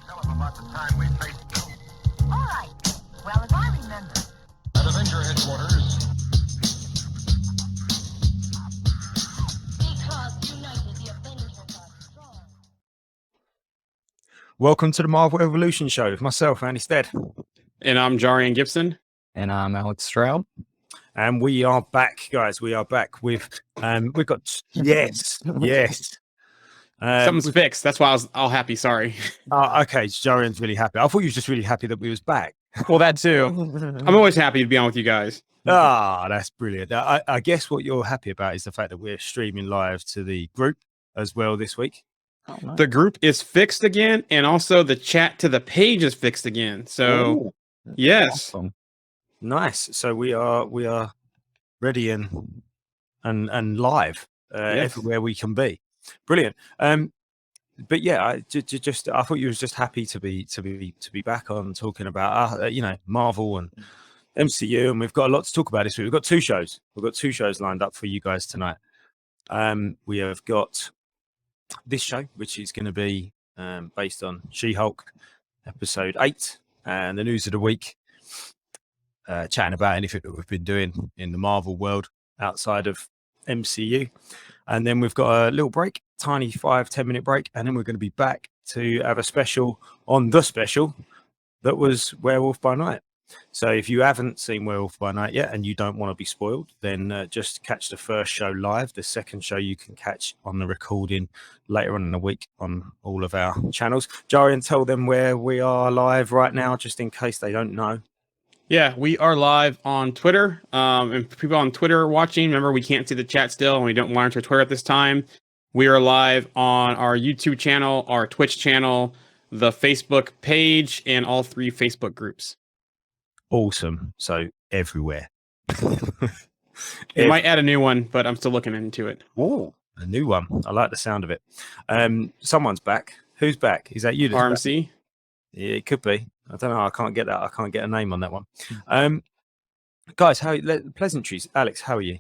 Tell him about the time we faced them. All right. Well, as I remember. At Avenger headquarters. Because united, the Avengers are strong. Welcome to the Marvel Evolution Show with myself, Andy Stead. And I'm Jarian Gibson. And I'm Alex Stroud. And we are back, guys. We are back with, we've got, yes. Something's fixed. That's why I was all happy. Sorry. Okay, Jarian's really happy. I thought you were just really happy that we was back. Well, that too. I'm always happy to be on with you guys. That's brilliant. I guess what you're happy about is the fact that we're streaming live to the group as well this week. Oh, nice. The group is fixed again, and also the chat to the page is fixed again. So, yes. Awesome. Nice. So we are ready and live everywhere we can be. Brilliant. But yeah, I thought you was just happy to be back on talking about Marvel and MCU, and we've got a lot to talk about this week. We've got two shows. We've got two shows lined up for you guys tonight. We have got this show, which is going to be based on She-Hulk episode 8 and the news of the week, chatting about anything that we've been doing in the Marvel world outside of MCU. And then we've got a little break, tiny 5-10 minute break, and then we're going to be back to have a special on the special that was Werewolf by Night. So if you haven't seen Werewolf by Night yet and you don't want to be spoiled, then just catch the first show live. The second show you can catch on the recording later on in the week on all of our channels. Jarian, tell them where we are live right now, just in case they don't know. Yeah, we are live on Twitter. And for people on Twitter watching, remember we can't see the chat still, and we don't monitor Twitter at this time. We are live on our YouTube channel, our Twitch channel, the Facebook page, and all 3 Facebook groups. Awesome. So everywhere. We might add a new one, but I'm still looking into it. Oh, a new one. I like the sound of it. Someone's back. Who's back? Is that you? RMC? Yeah, it could be. I don't know. I can't get that. I can't get a name on that one. Guys, pleasantries. Alex, how are you?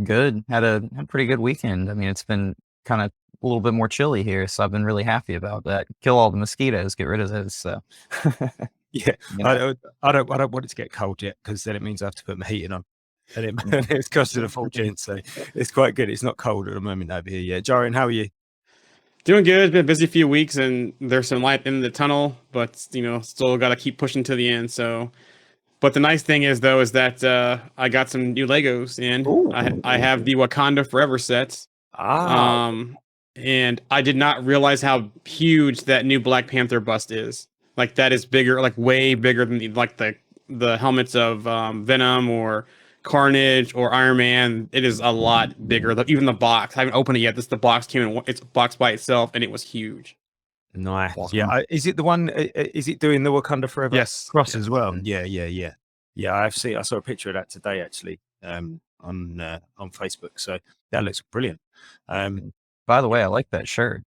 Good. Had a pretty good weekend. I mean, it's been kind of a little bit more chilly here, so I've been really happy about that. Kill all the mosquitoes, get rid of those. So yeah, you know. I don't want it to get cold yet, because then it means I have to put my heating on, and it's costing a fortune. So it's quite good. It's not cold at the moment over here. Yeah, Jarian, how are you? Doing good. It's been a busy few weeks, and there's some light in the tunnel, but still got to keep pushing to the end. So, but the nice thing is though, is that I got some new Legos, and I have the Wakanda Forever set. And I did not realize how huge that new Black Panther bust is. Like, that is bigger, like way bigger than the helmets of Venom or Carnage or Iron Man. It is a lot bigger. Even the box, I haven't opened it yet. The box came in, it's a box by itself, and it was huge. Nice. Yeah. Is it the one? Is it doing the Wakanda Forever? Yes. Cross as well. Yeah. I saw a picture of that today, actually, on Facebook. So that looks brilliant. By the way, I like that shirt.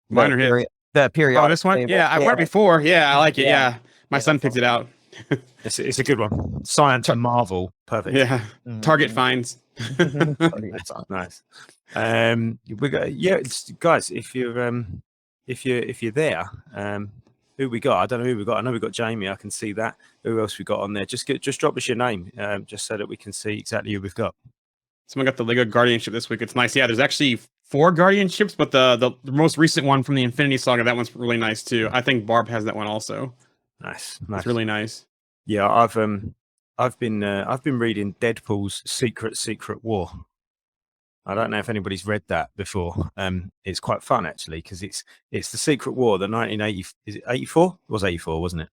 Mine are his. That period. Oh, this one? Yeah, I wore it before. Yeah, I like it. Yeah. My son picked it out. It's a good one. Science and Marvel. Perfect. Yeah. Target finds. Nice. We got guys. If you're there, who we got? I don't know who we got. I know we got Jamie. I can see that. Who else we got on there? Just drop us your name, just so that we can see exactly who we've got. Someone got the Lego Guardianship this week. It's nice. Yeah, there's actually 4 Guardianships, but the most recent one from the Infinity Saga, that one's really nice too. I think Barb has that one also. Nice. It's really nice. Yeah, I've been reading Deadpool's Secret War. I don't know if anybody's read that before. It's quite fun actually, because it's the Secret War, the 1980. Is it 84? It was 84, wasn't it?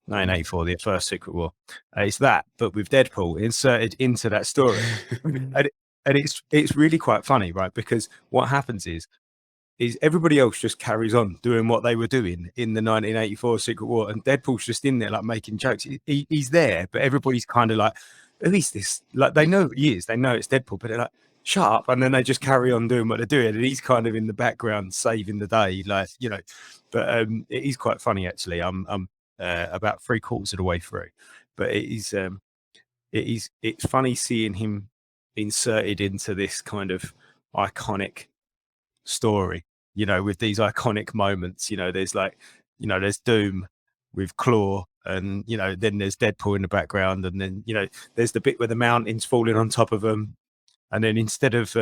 1984, the first Secret War. It's that, but with Deadpool inserted into that story, and it's really quite funny, right? Because what happens is everybody else just carries on doing what they were doing in the 1984 Secret War, and Deadpool's just in there like making jokes. He's there, but everybody's kind of like, who is this? Like, they know who he is, they know it's Deadpool, but they're like, shut up, and then they just carry on doing what they're doing, and he's kind of in the background saving the day, like, But it is quite funny actually. I'm about 3/4 of the way through, but it's funny seeing him inserted into this kind of iconic story. you know, with these iconic moments. You know, there's like, you know, there's Doom with Claw, and you know, then there's Deadpool in the background, and then you know, there's the bit where the mountain's falling on top of them, and then instead of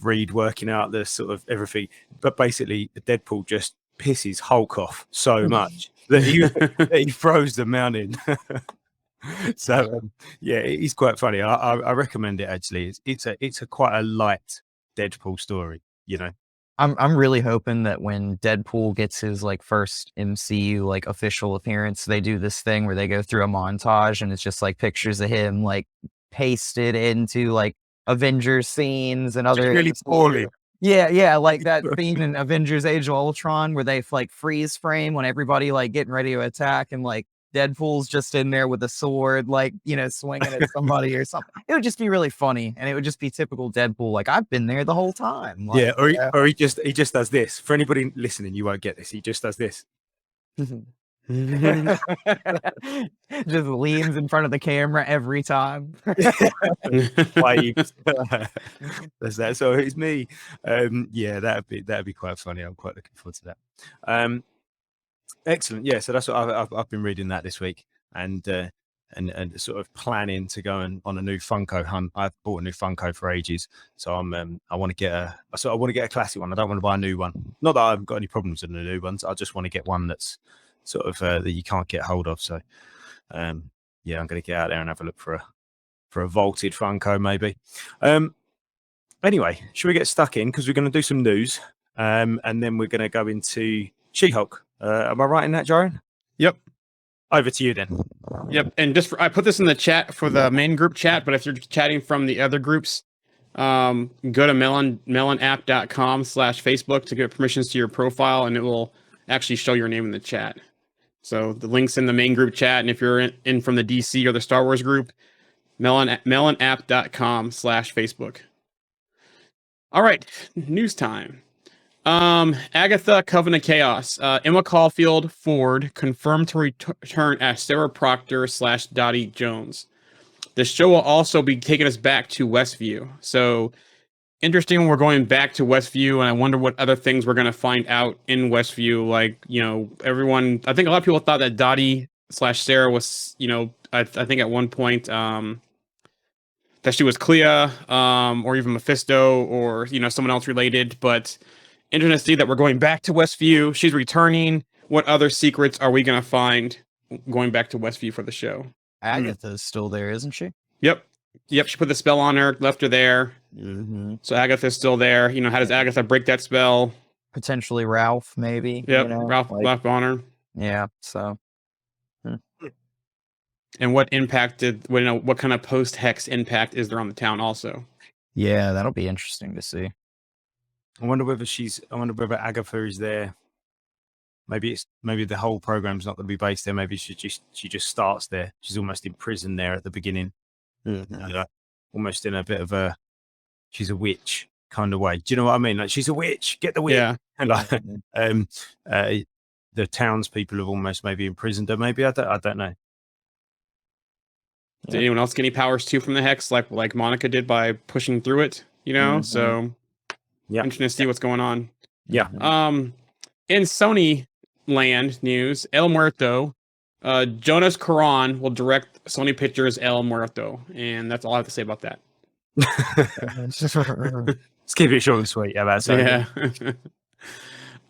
Reed working out the sort of everything, but basically Deadpool just pisses Hulk off so much that he throws the mountain. So yeah, it's quite funny. I recommend it actually. It's a quite a light Deadpool story, you know. I'm really hoping that when Deadpool gets his like first MCU like official appearance, they do this thing where they go through a montage and it's just like pictures of him like pasted into like Avengers scenes and other Really poorly. Yeah, like that scene in Avengers Age of Ultron where they like freeze frame when everybody like getting ready to attack and like Deadpool's just in there with a sword, like, you know, swinging at somebody or something. It would just be really funny, and it would just be typical Deadpool. Like, I've been there the whole time. Like, Yeah, or he just does this. For anybody listening, you won't get this. He just does this. just leans in front of the camera every time. Waves. That's that. So it's me. Yeah, that'd be quite funny. I'm quite looking forward to that. Excellent. Yeah, so that's what I've been reading that this week, and sort of planning to go on a new Funko hunt. I've bought a new Funko for ages, so I want to get a classic one. I don't want to buy a new one. Not that I've got any problems with the new ones. I just want to get one that's sort of that you can't get hold of. So yeah, I'm going to get out there and have a look for a vaulted Funko maybe. Anyway, should we get stuck in, because we're going to do some news, and then we're going to go into She-Hulk. Am I right in that, Jaron? Yep. Over to you then. Yep. And I put this in the chat for the main group chat, but if you're chatting from the other groups, go to melonapp.com/Facebook to get permissions to your profile, and it will actually show your name in the chat. So the link's in the main group chat, and if you're in from the DC or the Star Wars group, melonapp.com/Facebook. All right, news time. Agatha, Covenant Chaos. Emma Caulfield Ford confirmed to return as Sarah Proctor / Dottie Jones. The show will also be taking us back to Westview. So interesting, we're going back to Westview, and I wonder what other things we're going to find out in Westview. Like, you know, I think a lot of people thought that Dottie / Sarah was, you know, I think at one point, that she was Clea, or even Mephisto, or, you know, someone else related, but interesting to see that we're going back to Westview. She's returning. What other secrets are we going to find going back to Westview for the show? Agatha's still there, isn't she? Yep. She put the spell on her, left her there. Mm-hmm. So Agatha's still there. You know, how does Agatha break that spell? Potentially Ralph, maybe. Yep, you know, Ralph like, left on her. Yeah, so. And what impact what kind of post-Hex impact is there on the town also? Yeah, that'll be interesting to see. I wonder whether Agatha is there. Maybe the whole program's not going to be based there. Maybe she just starts there. She's almost imprisoned there at the beginning. Mm-hmm. Almost in a bit of she's a witch kind of way. Do you know what I mean? Like, she's a witch. Get the witch. Yeah. And like, the townspeople have almost maybe imprisoned her. Maybe I don't know. Did anyone else get any powers too from the Hex, like Monica did by pushing through it? You know, Mm-hmm. so yeah, interesting to see what's going on. Yeah. In Sony land news, El Muerto, Jonas Cuarón will direct Sony Pictures El Muerto, and that's all I have to say about that. Let's keep it short and sweet. Yeah, that's yeah.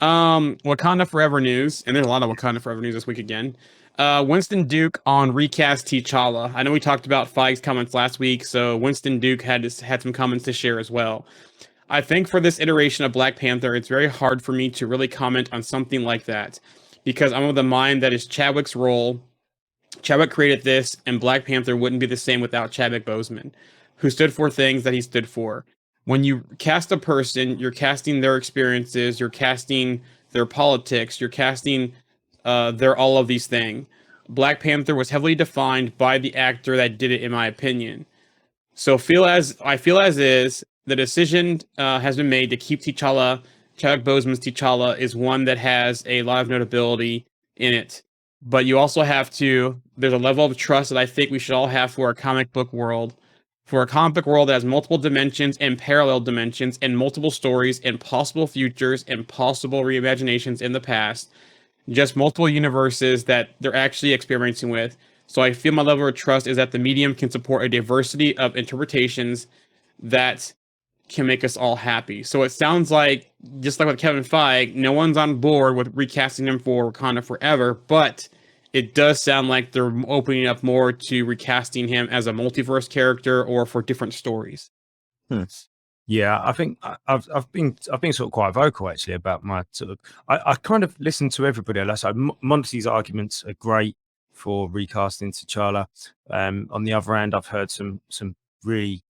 Wakanda Forever news, and there's a lot of Wakanda Forever news this week again. Winston Duke on recast T'Challa. I know we talked about Feige's comments last week, so Winston Duke had some comments to share as well. I think for this iteration of Black Panther, it's very hard for me to really comment on something like that, because I'm of the mind that is Chadwick's role. Chadwick created this, and Black Panther wouldn't be the same without Chadwick Boseman, who stood for things that he stood for. When you cast a person, you're casting their experiences, you're casting their politics, you're casting their all of these things. Black Panther was heavily defined by the actor that did it, in my opinion. So I feel as is, the decision has been made to keep T'Challa. Chadwick Boseman's T'Challa is one that has a lot of notability in it. But you also have to, there's a level of trust that I think we should all have for our comic book world, For a comic book world that has multiple dimensions and parallel dimensions and multiple stories and possible futures and possible reimaginations in the past, just multiple universes that they're actually experimenting with. So I feel my level of trust is that the medium can support a diversity of interpretations that can make us all happy. So it sounds like, just like with Kevin Feige, no one's on board with recasting him for Wakanda Forever, but it does sound like they're opening up more to recasting him as a multiverse character or for different stories. Yeah, I think I've been sort of quite vocal actually about my sort of I kind of listen to everybody. Like so Monty's arguments are great for recasting T'Challa. On the other hand, I've heard some really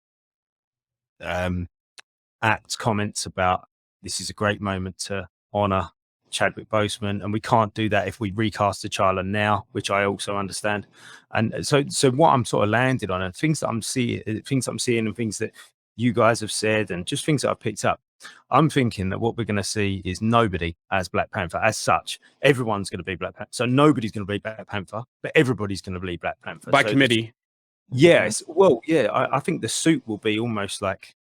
apt comments about this is a great moment to honor Chadwick Boseman, and we can't do that if we recast T'Challa now, which I also understand. And so what I'm sort of landed on, and things that I'm seeing, and things that you guys have said, and just things that I've picked up, I'm thinking that what we're going to see is nobody as Black Panther as such. Everyone's going to be Black Panther, so nobody's going to be Black Panther, but everybody's going to be Black Panther By committee. Yes, well, yeah, I think the suit will be almost like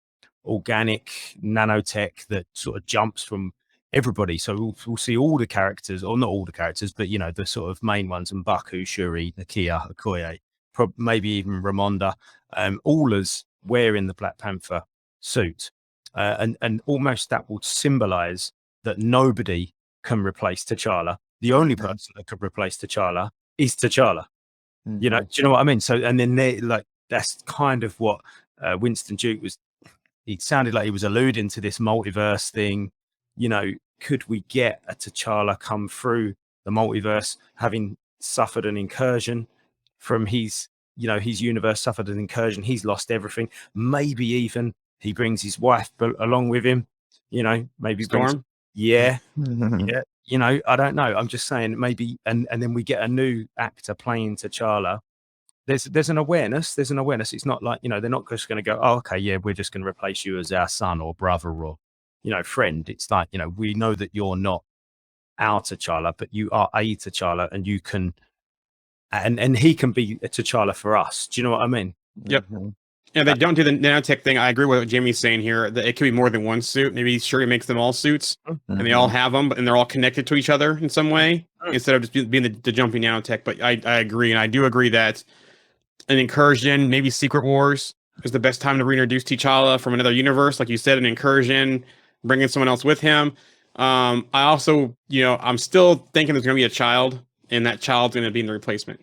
organic nanotech that sort of jumps from everybody. So we'll see all the characters, or not all the characters, but you know, the sort of main ones, and M'Baku, Shuri, Nakia, Okoye, maybe even Ramonda, all as wearing the Black Panther suit, and almost that will symbolize that nobody can replace T'Challa. The only person that could replace T'Challa is T'Challa. You know, do you know what I mean? So, and then they like that's kind of what Winston Duke was. He sounded like he was alluding to this multiverse thing. You know, could we get a T'Challa come through the multiverse, having suffered an incursion from his universe, suffered an incursion. He's lost everything. Maybe even he brings his wife along with him. You know, maybe Storm. Yeah. You know, I don't know. I'm just saying maybe, and then we get a new actor playing T'Challa. There's an awareness. There's an awareness. It's not like, you know, they're not just going to go, oh, okay, yeah, we're just going to replace you as our son or brother or, you know, friend. It's like, you know, we know that you're not our T'Challa, but you are a T'Challa, and you can, and he can be a T'Challa for us. Do you know what I mean? Yep. And they don't do the nanotech thing. I agree with what Jamie's saying here. That it could be more than one suit. Maybe Shuri makes them all suits, and they all have them, and they're all connected to each other in some way, instead of just being the jumping nanotech. But I agree, and I do agree that an incursion, maybe Secret Wars, is the best time to reintroduce T'Challa from another universe. Like you said, an incursion, bringing someone else with him. I also, you know, I'm still thinking there's going to be a child, and that child's going to be in the replacement.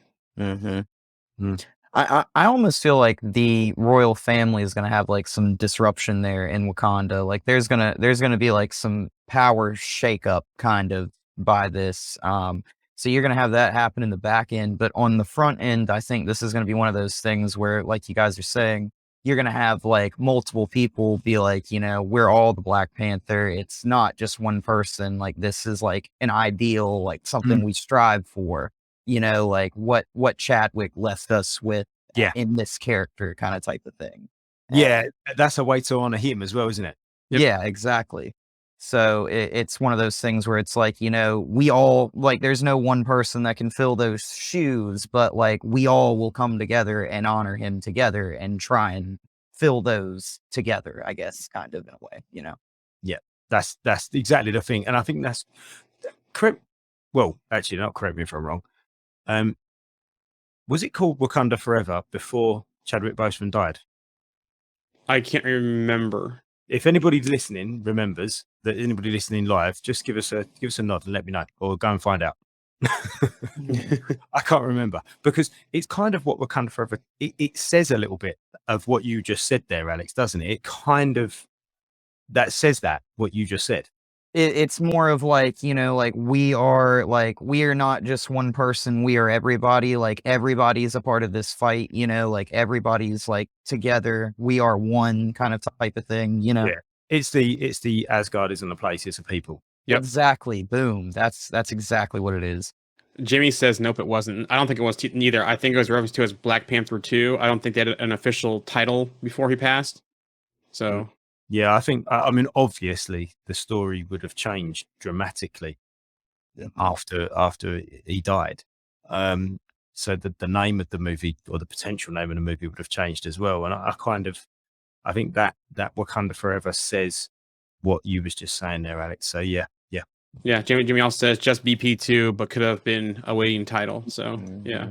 I almost feel like the royal family is gonna have like some disruption there in Wakanda. Like there's gonna be like some power shakeup kind of by this. So you're gonna have that happen in the back end, but on the front end, I think this is gonna be one of those things where, like you guys are saying, you're gonna have like multiple people be like, you know, we're all the Black Panther. It's not just one person. Like this is like an ideal, like something we strive for. You know, like what Chadwick left us with in this character kind of type of thing. Yeah, that's a way to honor him as well, isn't it? Yep. Yeah, exactly. So it's one of those things where it's like, you know, we all, like, there's no one person that can fill those shoes, but like we all will come together and honor him together and try and fill those together, I guess, kind of in a way, you know? Yeah, that's exactly the thing. And I think that's correct. Well, actually, not correct me if I'm wrong. Was it called Wakanda Forever before Chadwick Boseman died? I can't remember. If anybody listening remembers, that anybody listening live, just give us a nod and let me know, or go and find out. I can't remember, because it's kind of what Wakanda Forever. It says a little bit of what you just said there, Alex, doesn't it? It kind of that says that what you just said. It's more of like, you know, like we are not just one person, we are everybody. Like everybody's a part of this fight, you know, like everybody's like together, we are one kind of type of thing, you know. Yeah. It's the Asgard isn't a place, it's a people. Yep. Exactly. Boom. That's exactly what it is. Jimmy says nope, it wasn't. I don't think it was neither. I think it was referenced to as Black Panther 2. I don't think they had an official title before he passed. So yeah, I think, I mean, obviously the story would have changed dramatically after he died. so the name of the movie or the potential name of the movie would have changed as well. And I think that Wakanda Forever says what you was just saying there, Alex. So yeah. Yeah, Jimmy also says just BP2, but could have been a waiting title. So yeah.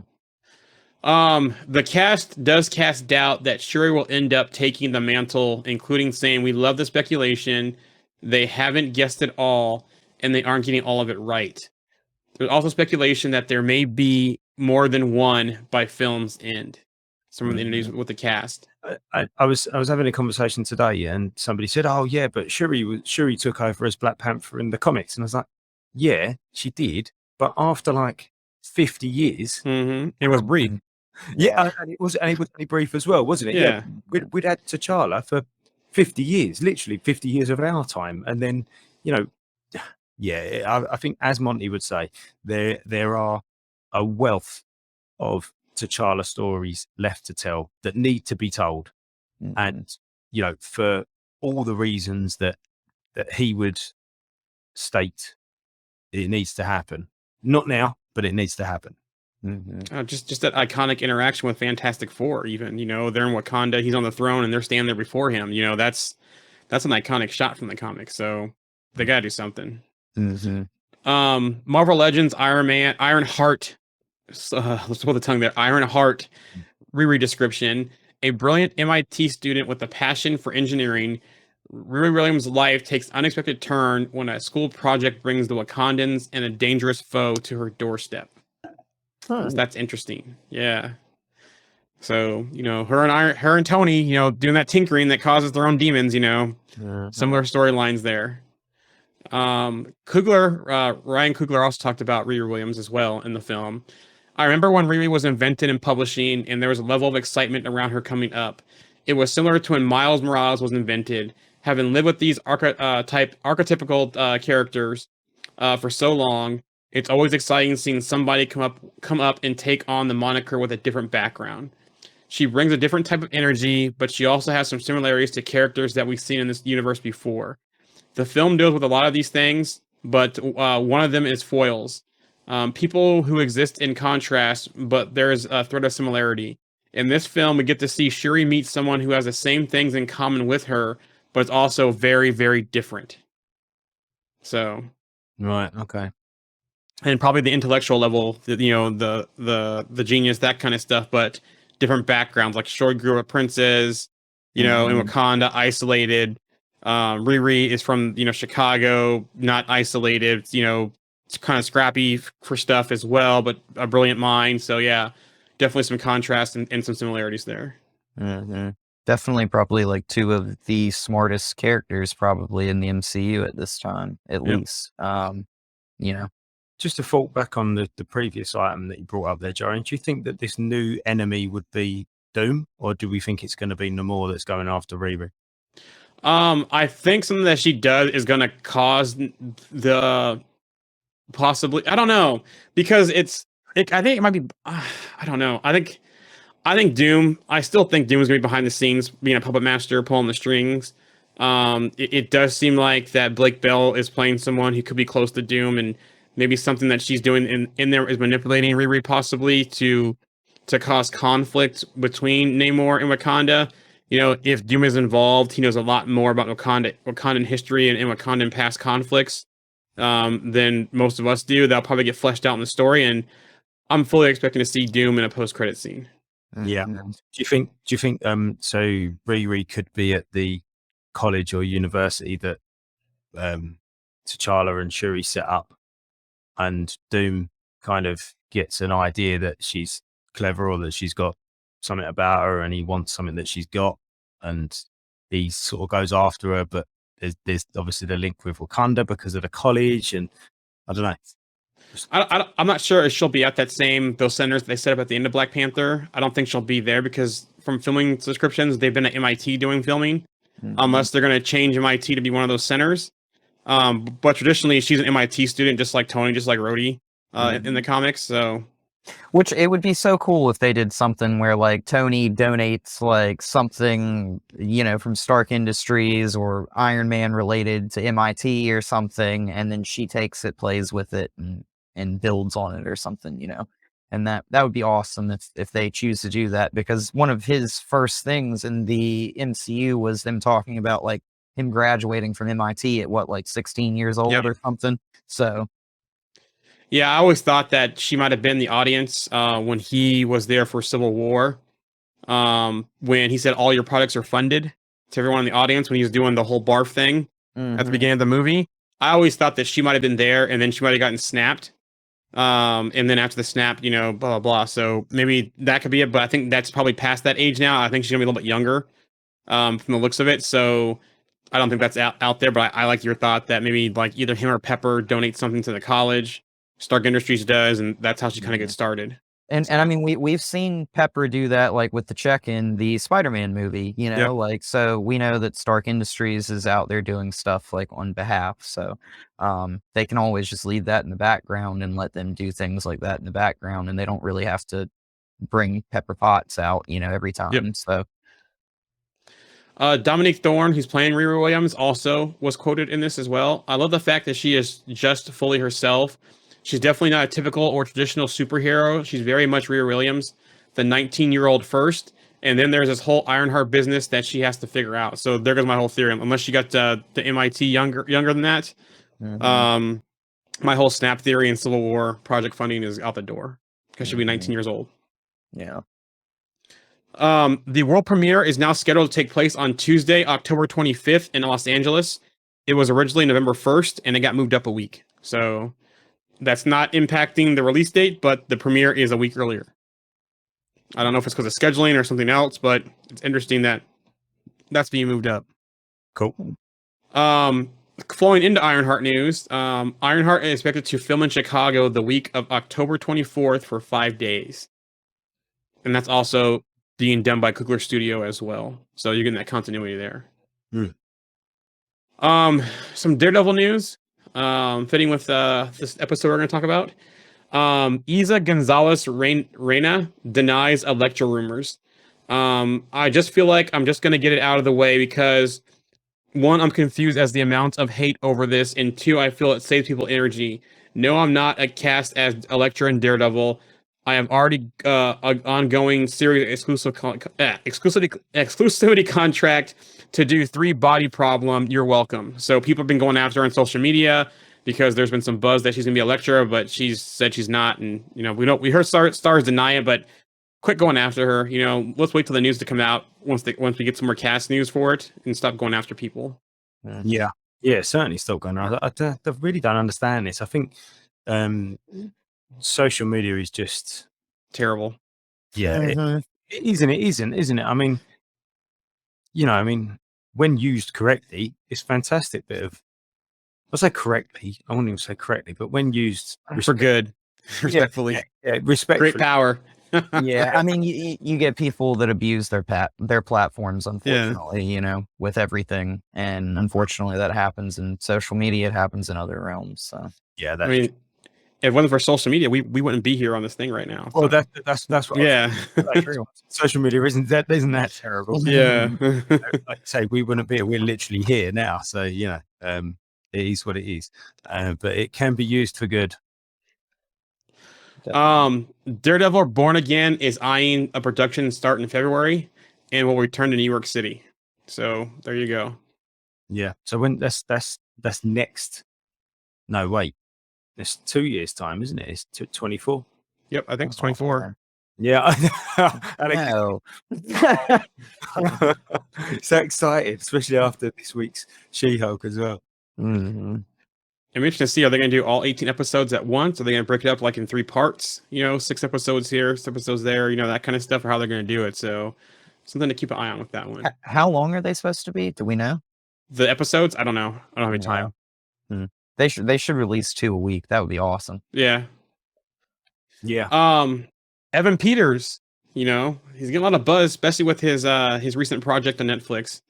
The cast does cast doubt that Shuri will end up taking the mantle, including saying, "We love the speculation. They haven't guessed it all, and they aren't getting all of it right." There's also speculation that there may be more than one by film's end. Some of the interviews with the cast. I was having a conversation today, and somebody said, "Oh yeah, but Shuri took over as Black Panther in the comics," and I was like, "Yeah, she did, but after like 50 years, It was brief. yeah, and it was only brief as well, wasn't it? Yeah. We'd had T'Challa for 50 years, literally 50 years of our time, and then yeah, I think as Monty would say, there are a wealth of T'Challa stories left to tell that need to be told, and for all the reasons that he would state, it needs to happen. Not now, but it needs to happen. Just that iconic interaction with Fantastic Four. Even they're in Wakanda, he's on the throne, and they're standing there before him. That's an iconic shot from the comics. So they gotta do something. Marvel Legends, Ironheart. Let's pull the tongue there. Ironheart Riri description. A brilliant MIT student with a passion for engineering, Riri Williams' life takes an unexpected turn when a school project brings the Wakandans and a dangerous foe to her doorstep. So that's interesting. Yeah. So, her and Tony, doing that tinkering that causes their own demons, similar storylines there. Ryan Coogler also talked about Riri Williams as well in the film. I remember when Riri was invented in publishing, and there was a level of excitement around her coming up. It was similar to when Miles Morales was invented. Having lived with these archetypical characters for so long, it's always exciting seeing somebody come up and take on the moniker with a different background. She brings a different type of energy, but she also has some similarities to characters that we've seen in this universe before. The film deals with a lot of these things, but one of them is foils. People who exist in contrast, but there's a thread of similarity. In this film, we get to see Shuri meet someone who has the same things in common with her, but it's also very, very different. So, right, okay, and probably the intellectual level, the genius, that kind of stuff, but different backgrounds. Like Shuri grew up princess, in Wakanda, isolated. Riri is from Chicago, not isolated. It's kind of scrappy for stuff as well, but a brilliant mind. So yeah, definitely some contrast and some similarities there. Definitely, probably like two of the smartest characters probably in the MCU at this time, at least. Just to fall back on the previous item that you brought up there, Jaren, do you think that this new enemy would be Doom, or do we think it's going to be Namor that's going after Riri? I think something that she does is going to cause the possibly. I don't know, because I think it might be. I don't know. I think Doom. I still think Doom is going to be behind the scenes, being a puppet master, pulling the strings. It does seem like that Blake Bell is playing someone who could be close to Doom, and maybe something that she's doing in there is manipulating Riri possibly to cause conflict between Namor and Wakanda. If Doom is involved, he knows a lot more about Wakandan history and Wakandan past conflicts than most of us do. That'll probably get fleshed out in the story, and I'm fully expecting to see Doom in a post-credit scene. Yeah. Do you think so Riri could be at the college or university that T'Challa and Shuri set up, and Doom kind of gets an idea that she's clever or that she's got something about her, and he wants something that she's got, and he sort of goes after her, but there's obviously the link with Wakanda because of the college, and I don't know. I'm not sure if she'll be at those centers that they set up at the end of Black Panther. I don't think she'll be there because from filming descriptions, they've been at MIT doing filming, unless they're going to change MIT to be one of those centers. But traditionally, she's an MIT student, just like Tony, just like Rhodey in the comics. So, which it would be so cool if they did something where like Tony donates like something, from Stark Industries or Iron Man related to MIT or something, and then she takes it, plays with it, and builds on it or something. And that would be awesome if they choose to do that, because one of his first things in the MCU was them talking about like him graduating from MIT at what, like 16 years old Yep. or something. So Yeah, I always thought that she might have been the audience when he was there for Civil War. When he said all your products are funded to everyone in the audience when he was doing the whole barf thing at the beginning of the movie. I always thought that she might have been there and then she might have gotten snapped. And then after the snap, you know, blah blah blah. So maybe that could be it, but I think that's probably past that age now. I think she's gonna be a little bit younger, from the looks of it. So I don't think that's out there. But I like your thought that maybe like either him or Pepper donate something to the college. Stark Industries does, and that's how she kind of gets started. And I mean, we've seen Pepper do that, like with the check in the Spider-Man movie, you know, Yep. like, so we know that Stark Industries is out there doing stuff like on behalf. So they can always just leave that in the background and let them do things like that in the background. And they don't really have to bring Pepper Potts out, you know, every time. Yep. So Dominique Thorne, who's playing Riri Williams, also was quoted in this as well. I love the fact that she is just fully herself. She's definitely not a typical or traditional superhero. She's very much Riri Williams, the 19-year-old first. And then there's this whole Ironheart business that she has to figure out. So there goes my whole theory. Unless she got the MIT younger than that, my whole Snap theory and Civil War project funding is out the door because she'll be 19 years old. yeah. The world premiere is now scheduled to take place on Tuesday, October 25th in Los Angeles. It was originally November 1st, and it got moved up a week. So that's not impacting the release date, but the premiere is a week earlier. I don't know if it's because of scheduling or something else, but it's interesting that that's being moved up. Cool. Flowing into Ironheart news, Ironheart is expected to film in Chicago the week of October 24th for 5 days. And that's also being done by Coogler Studio as well. So you're getting that continuity there. Some Daredevil news, fitting with this episode we're going to talk about. Isa Gonzalez Reina denies Elektra rumors. I just feel like I'm just going to get it out of the way because, one, I'm confused as the amount of hate over this, and two, I feel it saves people energy. No, I'm not a cast as Elektra and Daredevil. I have already an ongoing series exclusivity contract to do 3 Body Problem. You're welcome. So people have been going after her on social media because there's been some buzz that she's gonna be Elektra, but she's said she's not, and you know we heard stars deny it, but quit going after her. You know, let's wait till the news to come out once we get some more cast news for it and stop going after people. Yeah, certainly still going on. I really don't understand this. I think social media is just Terrible. Yeah, it isn't. I mean, you know, when used correctly, it's fantastic bit of. I'll say correctly. I wouldn't even say correctly, but when used For good, respectfully, respectfully. great power. Yeah, I mean, you get people that abuse their platforms, unfortunately, you know, with everything, and unfortunately that happens in social media. It happens in other realms. So Yeah, I mean, if it wasn't for social media, we wouldn't be here on this thing right now. So. Well, that's what. Yeah, that's true. Social media isn't that terrible. Yeah, Like I say, we wouldn't be. We're literally here now, so you know, it is what it is. But it can be used for good. Daredevil Born Again is eyeing a production start in February, and will return to New York City. So there you go. Yeah. So when that's next. No, wait. It's 2 years time, isn't it? It's 24. Yep, I think it's 24. Yeah. no. So excited, especially after this week's She-Hulk as well. Mhm. I'm interested to see, are they going to do all 18 episodes at once? Are they going to break it up like in 3 parts? You know, 6 episodes here, 6 episodes there, you know, that kind of stuff, or how they're going to do it. So something to keep an eye on with that one. How long are they supposed to be? Do we know? The episodes? I don't know. I don't have any time. They should release 2 a week. That would be awesome. Yeah. Yeah. Evan Peters, you know, he's getting a lot of buzz, especially with his recent project on Netflix.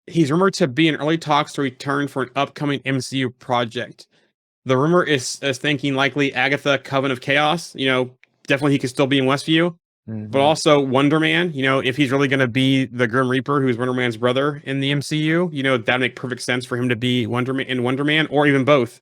He's rumored to be in early talks to return for an upcoming MCU project. The rumor is thinking likely Agatha, Coven of Chaos. You know, definitely he could still be in Westview, but also Wonder Man. You know, if he's really going to be the Grim Reaper, who's Wonder Man's brother in the MCU, you know, that'd make perfect sense for him to be Wonder Man, or even both.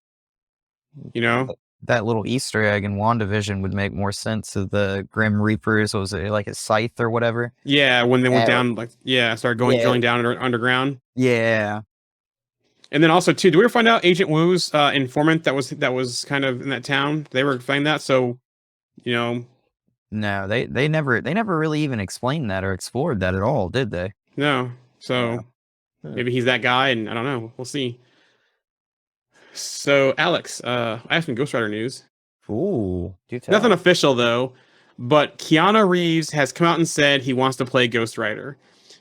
You know, that little Easter egg in WandaVision would make more sense of the Grim Reapers. What was it, like a scythe or whatever? Yeah, when they went Yeah. down, like started going Yeah. drilling down underground. Yeah. And then also too, do we ever find out Agent Wu's informant that was kind of in that town? They were finding that, so No, they never really even explained that or explored that at all, did they? no. So Yeah. maybe he's that guy, and I don't know. We'll see. So Alex, I have some Ghost Rider news. Ooh, do tell. Nothing official though, but Keanu Reeves has come out and said he wants to play Ghost Rider.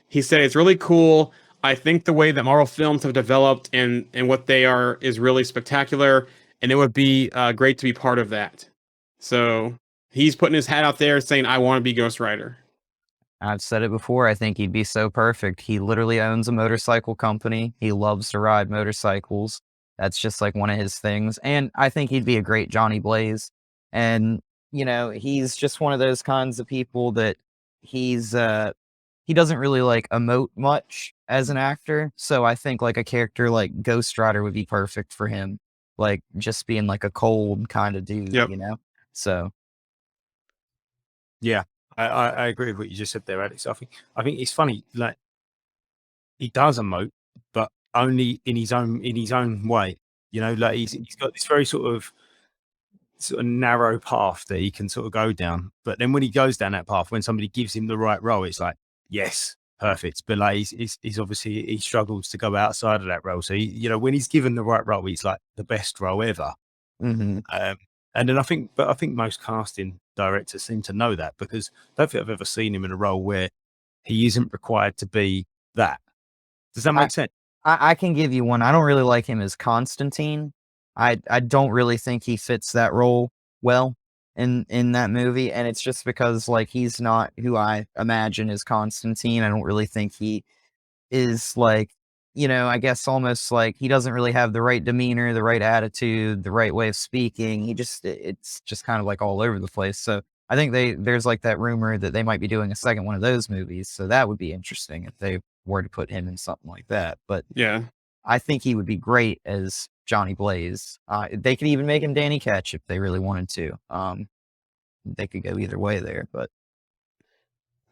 He said it's really cool. I think the way that Marvel films have developed and what they are is really spectacular, and it would be great to be part of that. So he's putting his hat out there saying, I want to be Ghost Rider. I've said it before. I think he'd be so perfect. He literally owns a motorcycle company. He loves to ride motorcycles. That's just like one of his things. And I think he'd be a great Johnny Blaze. And, he's just one of those kinds of people that he doesn't really like emote much as an actor. So I think like a character like Ghost Rider would be perfect for him. Like just being like a cold kind of dude, Yep. So Yeah, I agree with what you just said there, Alex. I think it's funny, like he does emote, but only in his own way. Like he's got this very sort of narrow path that he can sort of go down. But then when he goes down that path, when somebody gives him the right role, it's like, yes, perfect. But like he's obviously he struggles to go outside of that role. So when he's given the right role, he's like the best role ever. mm-hmm. And then I think most casting directors seem to know that, because I don't think I've ever seen him in a role where he isn't required to be that. Does that make sense? I can give you one. I don't really like him as Constantine. I don't really think he fits that role well in that movie, and it's just because like he's not who I imagine as Constantine. I don't really think he is like, I guess almost like he doesn't really have the right demeanor, the right attitude, the right way of speaking. It's just kind of like all over the place. So I think there's like that rumor that they might be doing a second one of those movies. So that would be interesting if they were to put him in something like that. But yeah, I think he would be great as Johnny Blaze. They could even make him Danny Ketch if they really wanted to. They could go either way there, but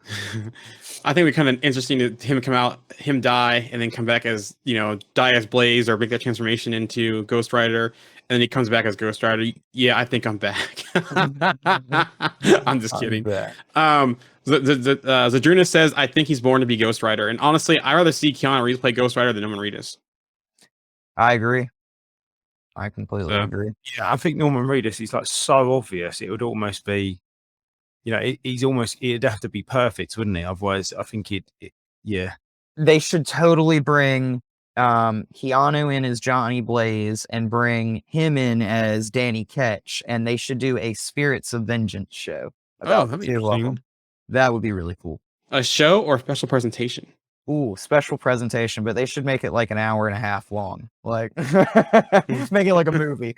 I think it'd be kind of interesting to him die, and then come back as die as Blaze, or make that transformation into Ghost Rider, and then he comes back as Ghost Rider. Yeah, I think I'm back. I'm just kidding. Zadruna says, I think he's born to be Ghost Rider, and honestly, I'd rather see Keanu Reeves play Ghost Rider than Norman Reedus. I agree. I completely agree. Yeah, I think Norman Reedus is like so obvious. It would almost be, it'd have to be perfect, wouldn't it? Otherwise, I think yeah. They should totally bring Keanu in as Johnny Blaze and bring him in as Danny Ketch, and they should do a Spirits of Vengeance show about that'd be the two of them. That would be really cool. A show or a special presentation? Ooh, special presentation, but they should make it like an hour and a half long. Like, make it like a movie.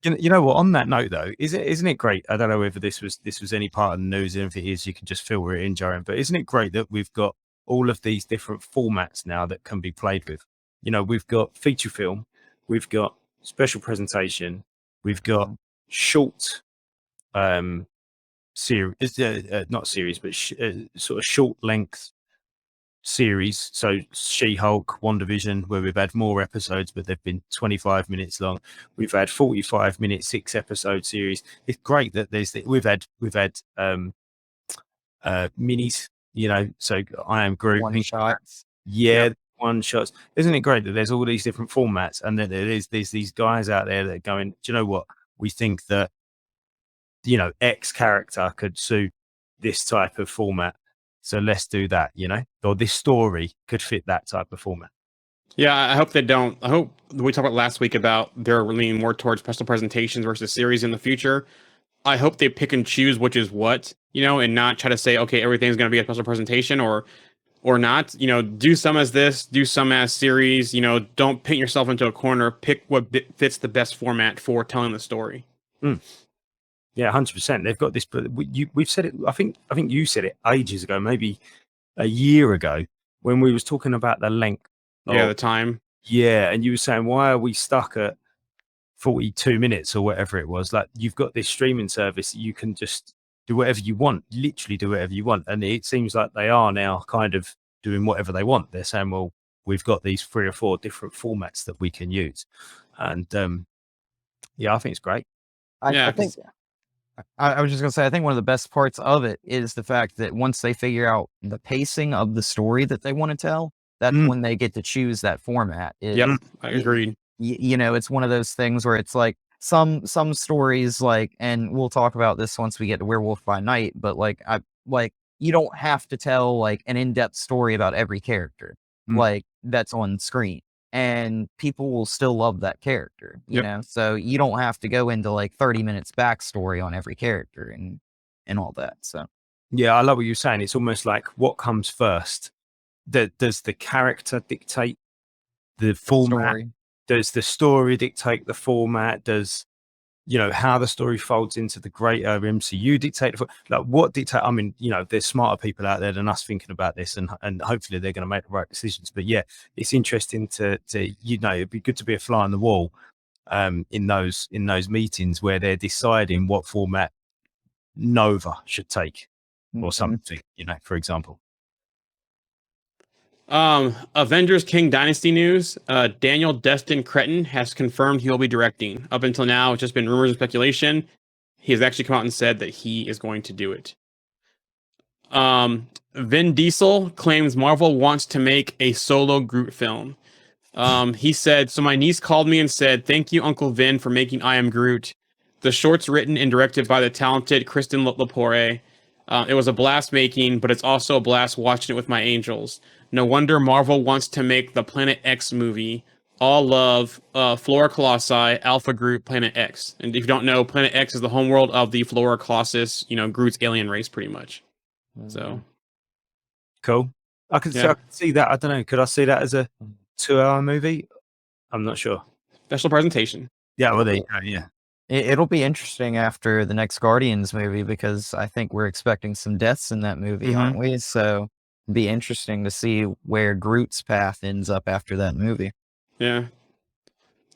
You know what? On that note, though, isn't it great? I don't know whether this was any part of the news, and if it is, you can just filter it in, Joan. But isn't it great that we've got all of these different formats now that can be played with? We've got feature film, we've got special presentation, we've got short series, not series, but sort of short length series. So She-Hulk, WandaVision, where we've had more episodes, but they've been 25 minutes long. We've had 45-minute 6-episode series. It's great that we've had minis. So I Am Groot, One shots. Yeah, one shots. Isn't it great that there's all these different formats, and that there's these guys out there that are going, do you know what? We think that X character could suit this type of format. So let's do that, or this story could fit that type of format. Yeah, I hope they don't. I hope we talked about last week about they're leaning more towards special presentations versus series in the future. I hope they pick and choose which is what, and not try to say, okay, everything's going to be a special presentation or not. Do some as this, do some as series. Don't paint yourself into a corner. Pick what fits the best format for telling the story. Yeah, 100%. They've got this, but we've said it. I think you said it ages ago, maybe a year ago, when we was talking about the length. The time. Yeah, and you were saying, why are we stuck at 42 minutes or whatever it was. Like, you've got this streaming service that you can just do whatever you want, literally do whatever you want. And it seems like they are now kind of doing whatever they want. They're saying, well, we've got these 3 or 4 different formats that we can use. And yeah, I think it's great. Yeah, I think I was just gonna say, I think one of the best parts of it is the fact that once they figure out the pacing of the story that they want to tell, that's when they get to choose that format. Yep, I agreed. You know, it's one of those things where it's like some stories, like, and we'll talk about this once we get to Werewolf by Night, but like you don't have to tell like an in-depth story about every character like that's on screen, and people will still love that character, you know, so you don't have to go into like 30 minutes backstory on every character and all that. So yeah, I love what you're saying. It's almost like, what comes first? Does the character dictate the format? story. Does the story dictate the format? Does, you know, how the story folds into the greater MCU dictate like what dictate? I mean, you know, there's smarter people out there than us thinking about this, and hopefully they're going to make the right decisions. But yeah, it's interesting to you know, it'd be good to be a fly on the wall in those meetings where they're deciding what format Nova should take or something, you know, for example. Avengers King Dynasty news. Daniel Destin Cretton has confirmed he will be directing. Up until now, it's just been rumors and speculation. He has actually come out and said that he is going to do it. Vin Diesel claims Marvel wants to make a solo Groot film. He said, so my niece called me and said, thank you, Uncle Vin, for making I Am Groot. The short's written and directed by the talented Kristen Lepore. It was a blast making, but it's also a blast watching it with my angels. No wonder Marvel wants to make the Planet X movie. All love, Flora Colossi, Alpha Groot, Planet X. And if you don't know, Planet X is the homeworld of the Flora Colossus, you know, Groot's alien race, pretty much. So cool. I could see that. I don't know. Could I see that as a 2-hour movie? I'm not sure. Special presentation. Yeah, well, there you go. Yeah. It'll be interesting after the next Guardians movie, because I think we're expecting some deaths in that movie, aren't we? So it'd be interesting to see where Groot's path ends up after that movie. Yeah.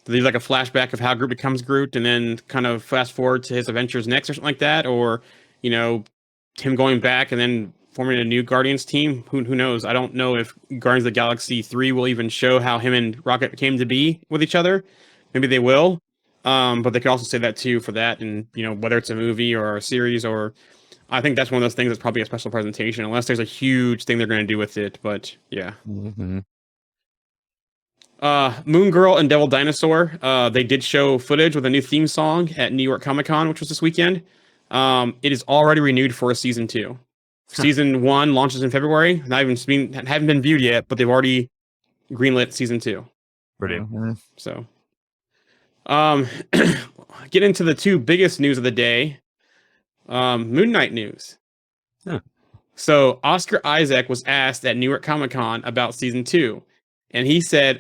Leave like a flashback of how Groot becomes Groot, and then kind of fast forward to his adventures next or something like that, or, you know, him going back and then forming a new Guardians team. Who knows? I don't know if Guardians of the Galaxy 3 will even show how him and Rocket came to be with each other. Maybe they will. But they could also say that too for that, and, you know, whether it's a movie or a series, or I think that's one of those things that's probably a special presentation, unless there's a huge thing they're going to do with it. But yeah. Moon Girl and Devil Dinosaur, they did show footage with a new theme song at New York Comic Con, which was this weekend. It is already renewed for a season 2. Season 1 launches in February. Haven't been viewed yet, but they've already greenlit season 2. Brilliant. So, get into the 2 biggest news of the day. Moon Knight news. So Oscar Isaac was asked at New York Comic Con about season 2. And he said,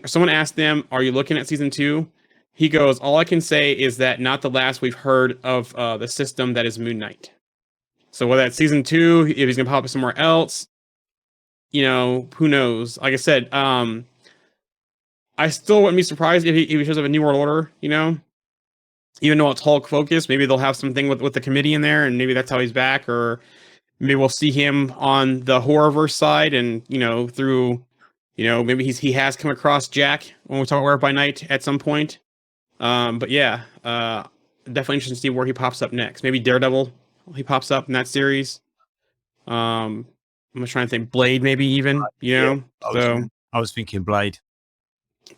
someone asked them, are you looking at season 2? He goes, all I can say is that not the last we've heard of the system that is Moon Knight. So whether that's season 2, if he's going to pop up somewhere else, you know, who knows? Like I said, I still wouldn't be surprised if he shows up a New World Order, you know? Even though it's Hulk focused, maybe they'll have something with the committee in there, and maybe that's how he's back, or maybe we'll see him on the Horrorverse side, and, you know, through, you know, maybe he has come across Jack when we talk about Werewolf by Night at some point. But yeah, definitely interested to see where he pops up next. Maybe Daredevil, he pops up in that series. I'm just trying to think, Blade maybe even, you know? I was thinking Blade.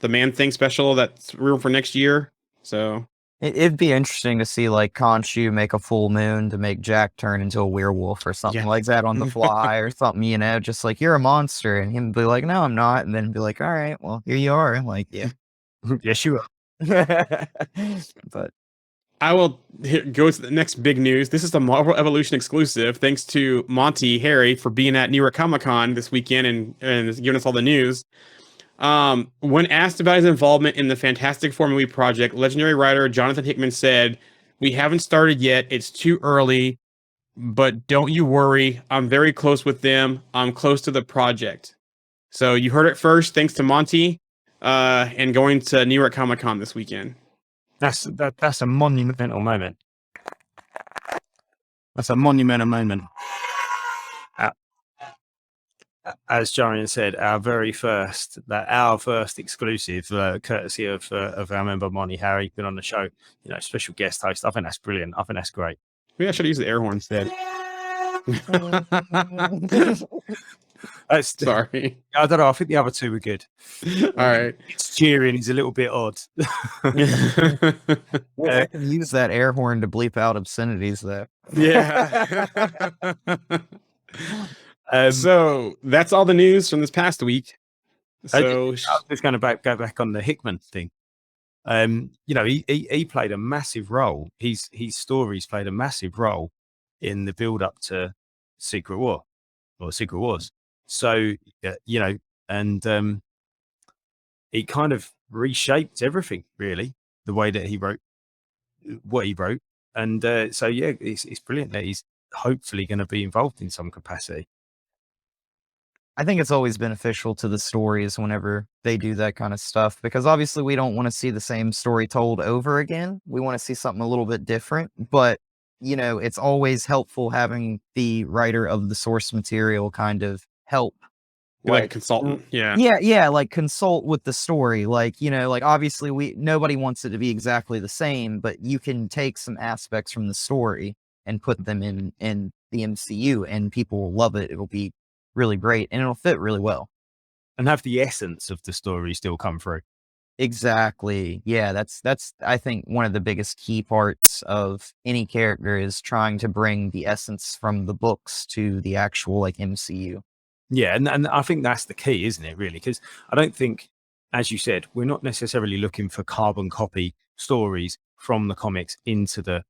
The Man-Thing special that's real for next year. So it'd be interesting to see like Khonshu make a full moon to make Jack turn into a werewolf or something like that on the fly or something, you know, just like, you're a monster, and him be like, no, I'm not, and then be like, all right, well, here you are. Like, yeah. Yes, you are. But I will go to the next big news. This is the Marvel Evolution exclusive. Thanks to Monty Harry for being at New York Comic Con this weekend and giving us all the news. When asked about his involvement in the Fantastic Four movie project, legendary writer Jonathan Hickman said, "We haven't started yet. It's too early, but don't you worry. I'm very close with them. I'm close to the project." So you heard it first. Thanks to Monty, and going to New York Comic Con this weekend. That's a monumental moment. That's a monumental moment. Uh, As Jarian said, our first exclusive, courtesy of our member Monty Harry, been on the show. Special guest host. I think that's brilliant. I think that's great. Maybe I should use the air horn instead. Sorry. I don't know. I think the other two were good. All right. It's cheering. He's a little bit odd. I can use that air horn to bleep out obscenities, though. Yeah. So that's all the news from this past week. So I was just going to go back on the Hickman thing. He played a massive role. His stories played a massive role in the build up to Secret War or Secret Wars. So and he kind of reshaped everything, really, the way that he wrote what he wrote. And so it's brilliant that he's hopefully going to be involved in some capacity. I think it's always beneficial to the stories whenever they do that kind of stuff, because obviously we don't want to see the same story told over again. We want to see something a little bit different, but it's always helpful having the writer of the source material kind of help. Like a consultant. Yeah. Yeah, like consult with the story. Like obviously nobody wants it to be exactly the same, but you can take some aspects from the story and put them in the MCU and people will love it. It'll be really great and it'll fit really well. And have the essence of the story still come through. Exactly. Yeah, that's I think one of the biggest key parts of any character is trying to bring the essence from the books to the actual MCU. Yeah, and I think that's the key, isn't it, really? Because I don't think, as you said, we're not necessarily looking for carbon copy stories from the comics into the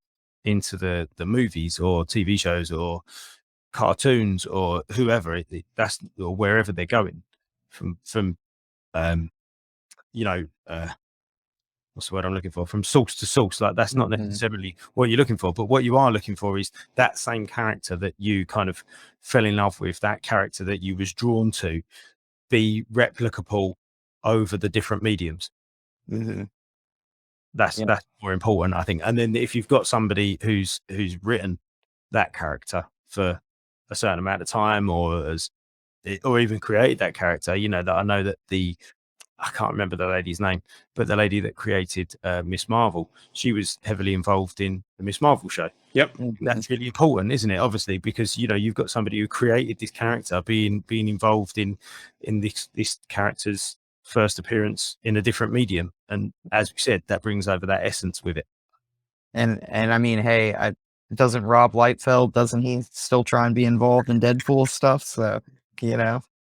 movies or TV shows or cartoons or whoever or wherever they're going from what's the word I'm looking for, from source to source. Like that's not necessarily what you're looking for, but what you are looking for is that same character that you kind of fell in love with, that character that you was drawn to, be replicable over the different mediums. That's more important, I think. And then if you've got somebody who's written that character for a certain amount of time or even created that character, that I know that I can't remember the lady's name, but the lady that created Miss Marvel, she was heavily involved in the Miss Marvel show. Yep. That's really important, isn't it? Obviously, because you've got somebody who created this character being involved in this character's first appearance in a different medium, and as we said, that brings over that essence with it. And I mean, hey, doesn't Rob Liefeld, doesn't he still try and be involved in Deadpool stuff? So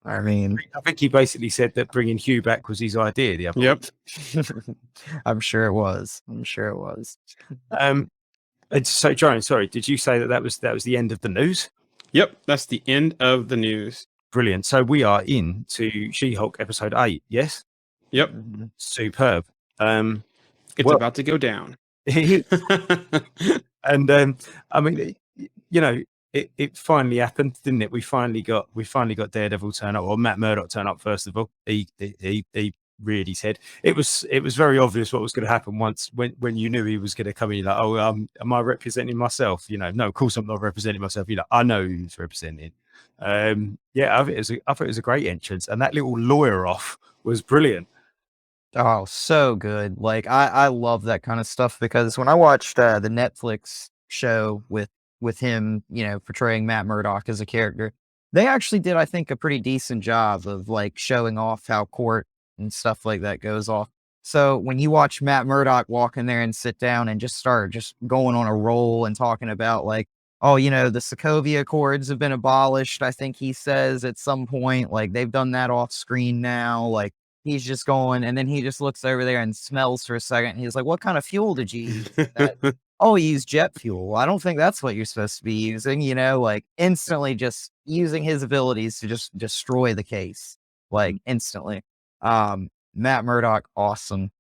I mean, I think he basically said that bringing Hugh back was his idea. The other Yep. I'm sure it was. So, John, sorry, did you say that was the end of the news? Yep, that's the end of the news. Brilliant. So we are into She-Hulk episode 8. Yes. Yep. Superb. It's about to go down. And I mean, it finally happened, didn't it? We finally got Daredevil turn up, or Matt Murdock turn up. First of all, he really said it was very obvious what was going to happen when you knew he was going to come in. Like, am I representing myself? No, of course I'm not representing myself. I know who he's representing. I thought it was a great entrance, and that little lawyer off was brilliant. Oh, so good. Like I love that kind of stuff, because when I watched the Netflix show with him, portraying Matt Murdock as a character, they actually did, I think, a pretty decent job of showing off how court and stuff like that goes off. So when you watch Matt Murdock walk in there and sit down and just start going on a roll and talking about the Sokovia Accords have been abolished, I think he says at some point, they've done that off screen now, he's just going, and then he just looks over there and smells for a second. And he's like, "What kind of fuel did you use?" Oh, you use jet fuel. I don't think that's what you're supposed to be using, instantly just using his abilities to just destroy the case, instantly. Matt Murdock, awesome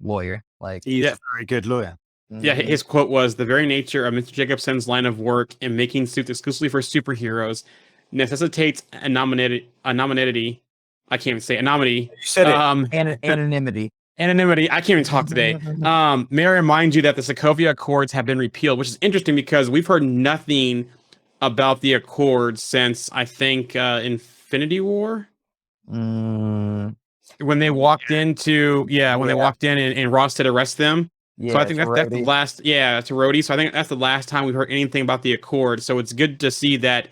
lawyer. He's a very good lawyer. Yeah, his quote was, "The very nature of Mr. Jacobson's line of work in making suits exclusively for superheroes necessitates anonymity." I can't even say anonymity. You said it. Anonymity. Anonymity. I can't even talk today. May I remind you that the Sokovia Accords have been repealed, which is interesting because we've heard nothing about the Accords since I think Infinity War. Mm, When they walked into, when they Yeah. walked in and Ross did arrest them. So I think it's that's the Rhodey. last, it's a roadie. So I think that's the last time we've heard anything about the Accords. So it's good to see that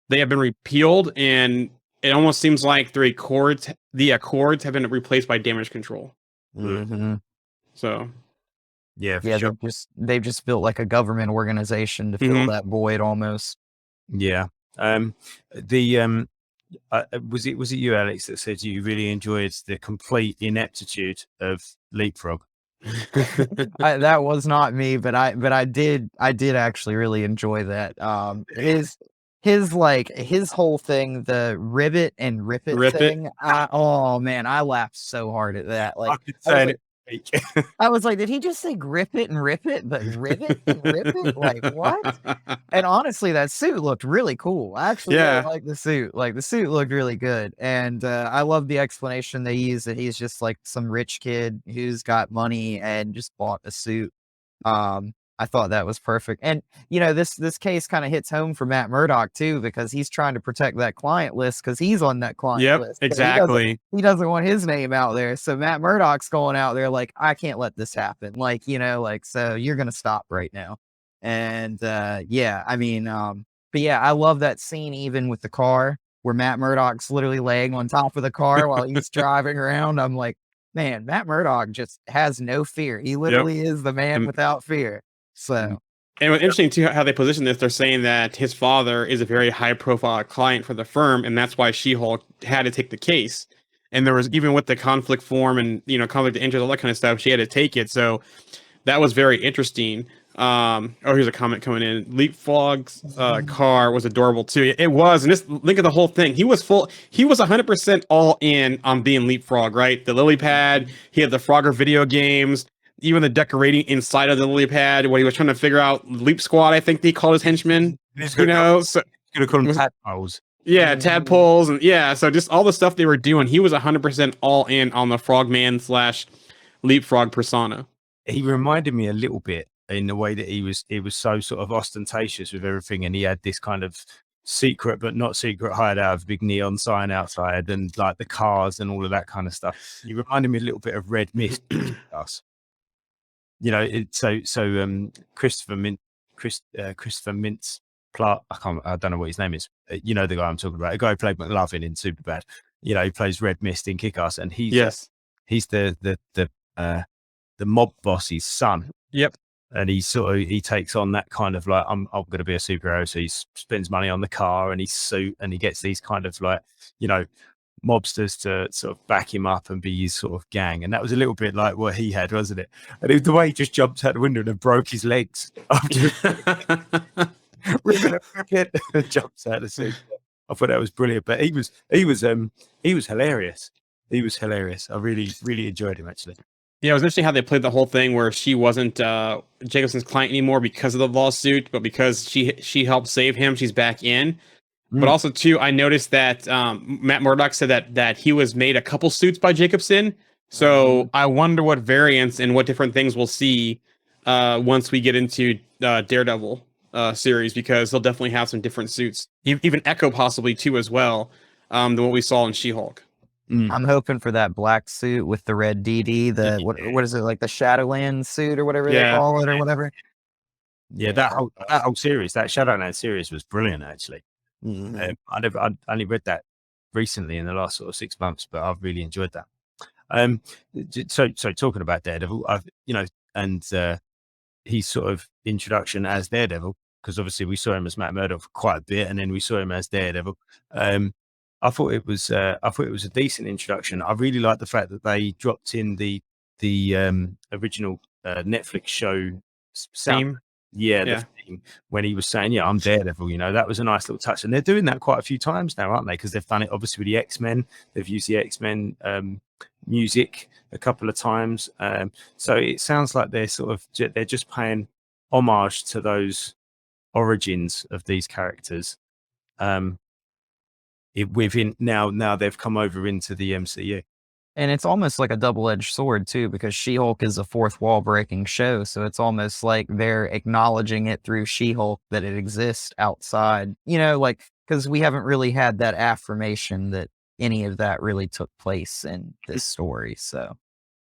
they have been repealed, and it almost seems like the Accords have been replaced by damage control. Mhm. So Yeah, for Yeah, sure. they've just built like a government organization to fill Mhm. that void almost. Yeah. Was it you, Alex, that said you really enjoyed the complete ineptitude of Leapfrog? That was not me, but I did actually really enjoy that. His whole thing, the Ribbit and Rip it Rip it. thing. Oh man, I laughed so hard at that. Like I've been saying it. I was like, did he just say grip it and rip it, but rivet and rip it? Like what? And honestly, that suit looked really cool. I actually really Yeah. like the suit. Like the suit looked really good. And I love the explanation they use that he's just like some rich kid who's got money and just bought a suit. I thought that was perfect. And you know, this case kind of hits home for Matt Murdock too, because he's trying to protect that client list because he's on that client Yep, list. So exactly. he doesn't want his name out there. So Matt Murdock's going out there like, I can't let this happen. Like, you know, like, so you're gonna stop right now. And yeah, I mean, but yeah, I love that scene even with the car where Matt Murdock's literally laying on top of the car while he's driving around. I'm like, man, Matt Murdock just has no fear. He literally is the man And- without fear. So And what's interesting too, how they position this, they're saying that his father is a very high profile client for the firm, and that's why She-Hulk had to take the case. And there was, even with the conflict form and, you know, conflict of interest, all that kind of stuff, she had to take it. So that was very interesting. Here's a comment coming in. Leapfrog's car was adorable too. It was, and just look at the whole thing. He was 100% all in on being Leapfrog, right? The lily pad, he had the Frogger video games, even the decorating inside of the lily pad, when he was trying to figure out Leap Squad, I think they called his henchmen. You know, so Gonna call them Was- tadpoles. yeah, tadpoles, and so just all the stuff they were doing. He was 100% all in on the Frogman / Leapfrog persona. He reminded me a little bit in the way that he was so sort of ostentatious with everything, and he had this kind of secret but not secret hideout of a big neon sign outside, and like the cars and all of that kind of stuff. He reminded me a little bit of Red Mist. Us, you know. Christopher Mintz Clark. I don't know what his name is. You know the guy I'm talking about. A guy who played McLovin in Superbad. You know, he plays Red Mist in Kick-Ass, and he's the mob boss's son. Yep. And he takes on that kind of like, I'm going to be a superhero. So he spends money on the car and his suit, and he gets these kind of like, you know, mobsters to sort of back him up and be his sort of gang. And that was a little bit like what he had, wasn't it? And it was the way he just jumped out the window and broke his legs after ripping and jumps out the suit. I thought that was brilliant. But he was hilarious. He was hilarious. I really, really enjoyed him actually. Yeah, it was interesting how they played the whole thing where she wasn't Jacobson's client anymore because of the lawsuit, but because she helped save him, she's back in. But also too, I noticed that Matt Murdock said that he was made a couple suits by Jacobson. So I wonder what variants and what different things we'll see once we get into Daredevil series, because he'll definitely have some different suits, even Echo possibly too as well, than what we saw in She-Hulk. I'm hoping for that black suit with the red DD, what is it, like the Shadowland suit or whatever they call it or whatever. Yeah, that whole series, that Shadowland series was brilliant actually. I only read that recently in the last sort of 6 months, but I've really enjoyed that. So talking about Daredevil, and his sort of introduction as Daredevil, because obviously we saw him as Matt Murdock for quite a bit, and then we saw him as Daredevil. I thought it was a decent introduction. I really liked the fact that they dropped in the original Netflix show Theme. the theme, when he was saying, "Yeah, I'm Daredevil." You know, that was a nice little touch, and they're doing that quite a few times now, aren't they? Because they've done it obviously with the X-Men. They've used the X-Men music a couple of times, so it sounds like they're just paying homage to those origins of these characters. Within now they've come over into the MCU. And it's almost like a double-edged sword too, because She-Hulk is a fourth wall breaking show. So it's almost like they're acknowledging it through She-Hulk that it exists outside, like, because we haven't really had that affirmation that any of that really took place in this story. So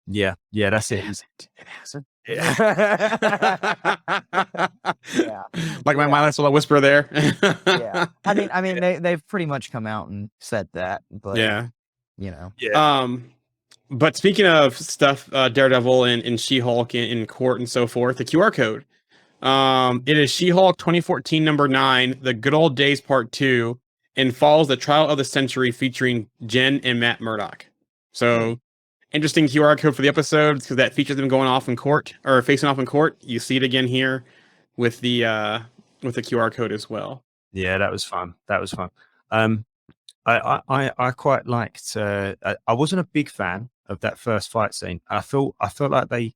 Yeah, that's it. It hasn't. yeah. Like my last little whisper there. Yeah. I mean, they've pretty much come out and said that, but Yeah. Yeah. But speaking of stuff, Daredevil and She-Hulk in court and so forth, the QR code. It is She-Hulk 2014 #9, The Good Old Days Part 2, and follows the trial of the century featuring Jen and Matt Murdock. So interesting QR code for the episode because that features them going off in court or facing off in court. You see it again here with the QR code as well. Yeah, that was fun. I quite liked. I wasn't a big fan of that first fight scene. I felt like they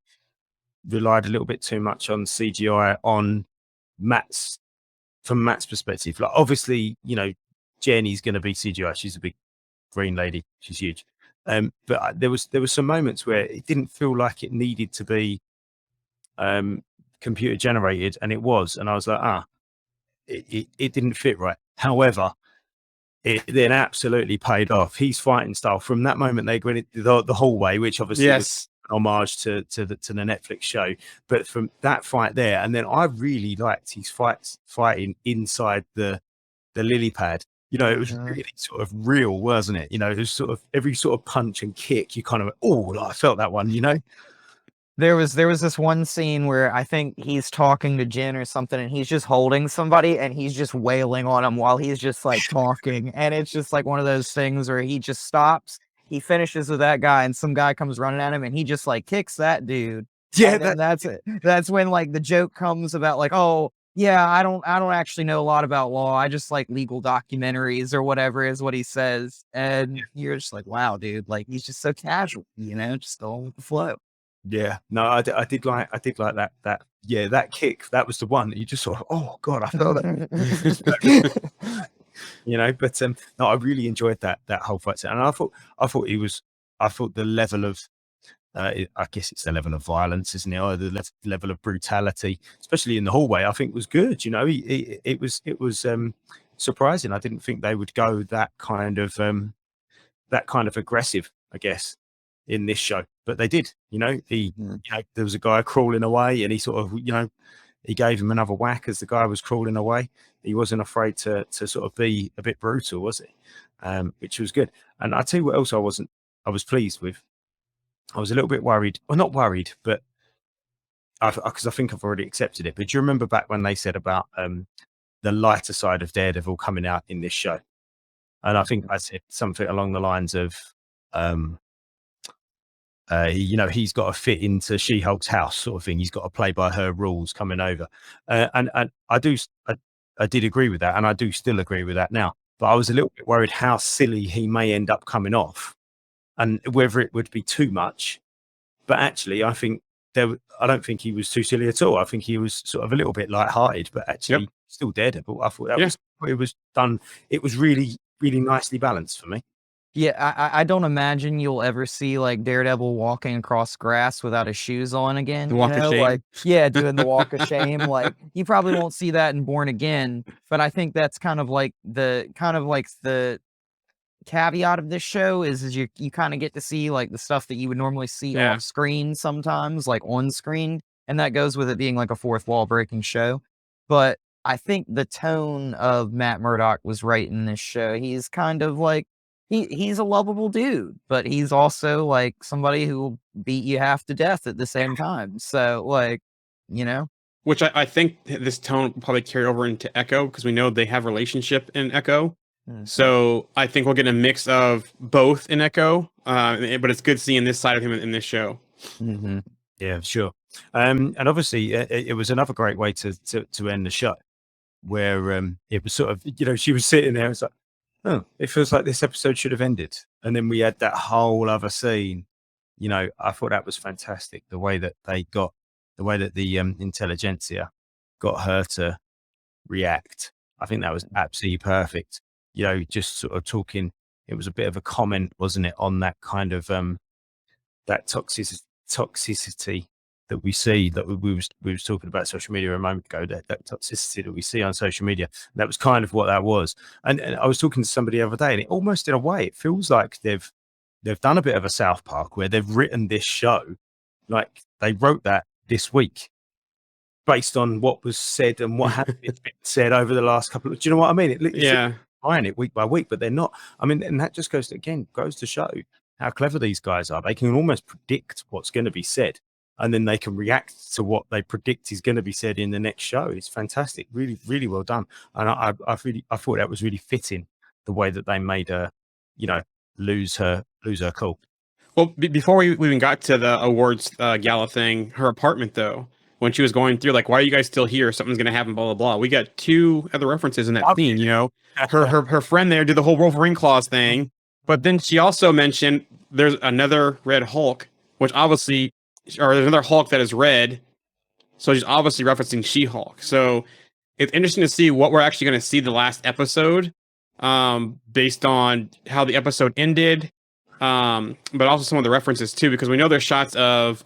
relied a little bit too much on CGI from Matt's perspective. Like, obviously, Jenny's going to be CGI. She's a big green lady. She's huge. But there was some moments where it didn't feel like it needed to be computer generated, and it was. And I was like, it didn't fit right. However, it then absolutely paid off. His fighting style from that moment they went the hallway, which obviously was an homage to the Netflix show. But from that fight there, and then I really liked his fighting inside the lily pad. It was really sort of real, wasn't it? It was sort of every sort of punch and kick. You kind of I felt that one. There was this one scene where I think he's talking to Jen or something, and he's just holding somebody, and he's just wailing on him while he's just like talking, and it's just like one of those things where he just stops, he finishes with that guy, and some guy comes running at him, and he just like kicks that dude. Yeah, that's it. That's when like the joke comes about like, oh yeah, I don't actually know a lot about law. I just like legal documentaries or whatever is what he says, and you're just like, wow, dude, like he's just so casual, just going with the flow. Yeah, no, I did like that. That kick, that was the one that you just sort of, oh god, I felt that. But no, I really enjoyed that whole fight set, and I thought the level of, I guess it's the level of violence, isn't it, or the level of brutality, especially in the hallway, I think was good. It was surprising. I didn't think they would go that kind of aggressive, I guess, in this show, but they did. There was a guy crawling away, and he sort of, he gave him another whack as the guy was crawling away. He wasn't afraid to sort of be a bit brutal, was he? Which was good. And I tell you what else I was pleased with. I was a little bit worried, well, not worried, but because I think I've already accepted it. But do you remember back when they said about the lighter side of Daredevil coming out in this show? And I think I said something along the lines of, he's got to fit into She-Hulk's house, sort of thing. He's got to play by her rules coming over. And I did agree with that, and I do still agree with that now. But I was a little bit worried how silly he may end up coming off, and whether it would be too much. But actually, I don't think he was too silly at all. I think he was sort of a little bit light-hearted, but actually still Daredevil. I thought it was done. It was really, really nicely balanced for me. Yeah, I don't imagine you'll ever see like Daredevil walking across grass without his shoes on again. The walk of shame. Like, doing the walk of shame. Like, you probably won't see that in Born Again, but I think that's kind of like the caveat of this show is you kind of get to see like the stuff that you would normally see off screen sometimes, like on screen, and that goes with it being like a fourth wall breaking show. But I think the tone of Matt Murdock was right in this show. He's kind of like, he's a lovable dude, but he's also like somebody who will beat you half to death at the same time. So like, Which I think this tone will probably carry over into Echo, because we know they have a relationship in Echo. Mm-hmm. So I think we'll get a mix of both in Echo, but it's good seeing this side of him in this show. Mm-hmm. Yeah, sure. And obviously it was another great way to end the show, where it was sort of, she was sitting there, it's like, oh, it feels like this episode should have ended. And then we had that whole other scene. I thought that was fantastic. The way that the intelligentsia got her to react. I think that was absolutely perfect. Just sort of talking. It was a bit of a comment, wasn't it, on that kind of that toxicity that we see, that we was talking about social media a moment ago, that toxicity that we see on social media. That was kind of what that was. And I was talking to somebody the other day, and it almost, in a way, it feels like they've done a bit of a South Park, where they've written this show, like they wrote that this week based on what was said and what had been said over the last couple of, do you know what I mean? It's buying it week by week, but they're not. I mean, and that just goes to show how clever these guys are. They can almost predict what's going to be said, and then they can react to what they predict is going to be said in the next show. It's fantastic, really, really well done. And I thought that was really fitting, the way that they made her, lose her cool. Well, before we even got to the awards gala thing, her apartment though, when she was going through, like, why are you guys still here? Something's gonna happen, blah blah blah. We got 2 other references in that scene. Her friend there did the whole Wolverine claws thing, but then she also mentioned there's another Red Hulk, which obviously, or there's another Hulk that is red, so she's obviously referencing She-Hulk. So it's interesting to see what we're actually going to see the last episode, based on how the episode ended, but also some of the references too, because we know there's shots of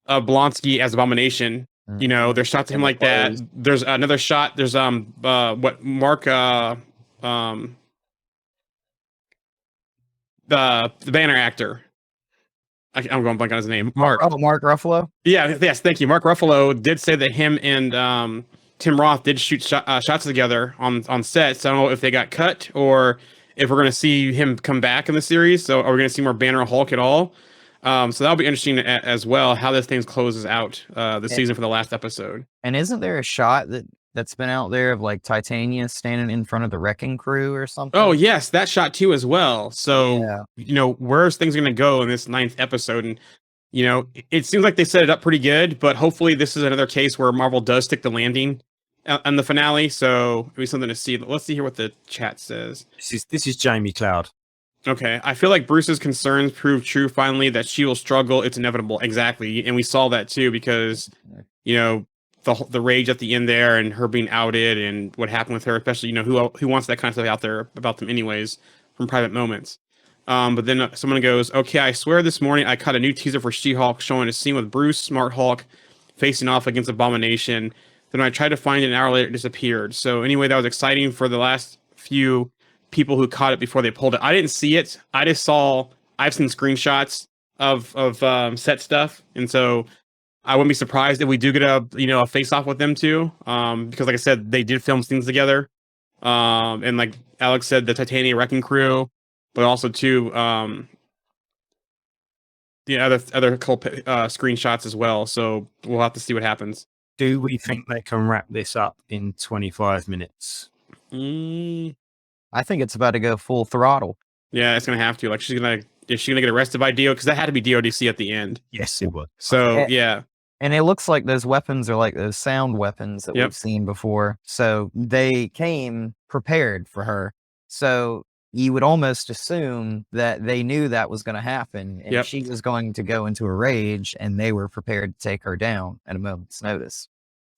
Blonsky as Abomination. There's shots of him like that. There's another shot. There's what Mark the Banner actor. I'm going blank on his name. Mark. Oh, Mark Ruffalo. Yeah. Yes. Thank you. Mark Ruffalo did say that him and Tim Roth did shoot shots together on set. So I don't know if they got cut or if we're going to see him come back in the series. So are we going to see more Banner Hulk at all? So that'll be interesting as well, how this thing closes out the season for the last episode. And isn't there a shot that's been out there of like Titania standing in front of the wrecking crew or something? Oh yes, that shot too as well. So where's things going to go in this 9th episode? And it seems like they set it up pretty good, but hopefully this is another case where Marvel does stick the landing on the finale. So it'll be something to see. Let's see here what the chat says. This is Jamie Cloud. Okay, I feel like Bruce's concerns proved true finally, that she will struggle. It's inevitable. Exactly. And we saw that too, because, the rage at the end there and her being outed and what happened with her, especially, who wants that kind of stuff out there about them anyways from private moments. But then someone goes, okay, I swear this morning I caught a new teaser for She-Hulk showing a scene with Bruce, Smart Hulk, facing off against Abomination. Then I tried to find it, an hour later it disappeared. So anyway, that was exciting for the last few people who caught it before they pulled it. I didn't see it. I've seen screenshots of set stuff, and so I wouldn't be surprised if we do get a face off with them too. Because like I said, they did film things together. And like Alex said, the Titania Wrecking Crew, but also too the other cool screenshots as well. So we'll have to see what happens. Do we think they can wrap this up in 25 minutes? I think it's about to go full throttle. Yeah, it's gonna have to. Like, is she gonna get arrested by DO? Because that had to be DODC at the end. Yes, it would. So yeah, and it looks like those weapons are like those sound weapons that we've seen before. So they came prepared for her. So you would almost assume that they knew that was going to happen, and she was going to go into a rage, and they were prepared to take her down at a moment's notice.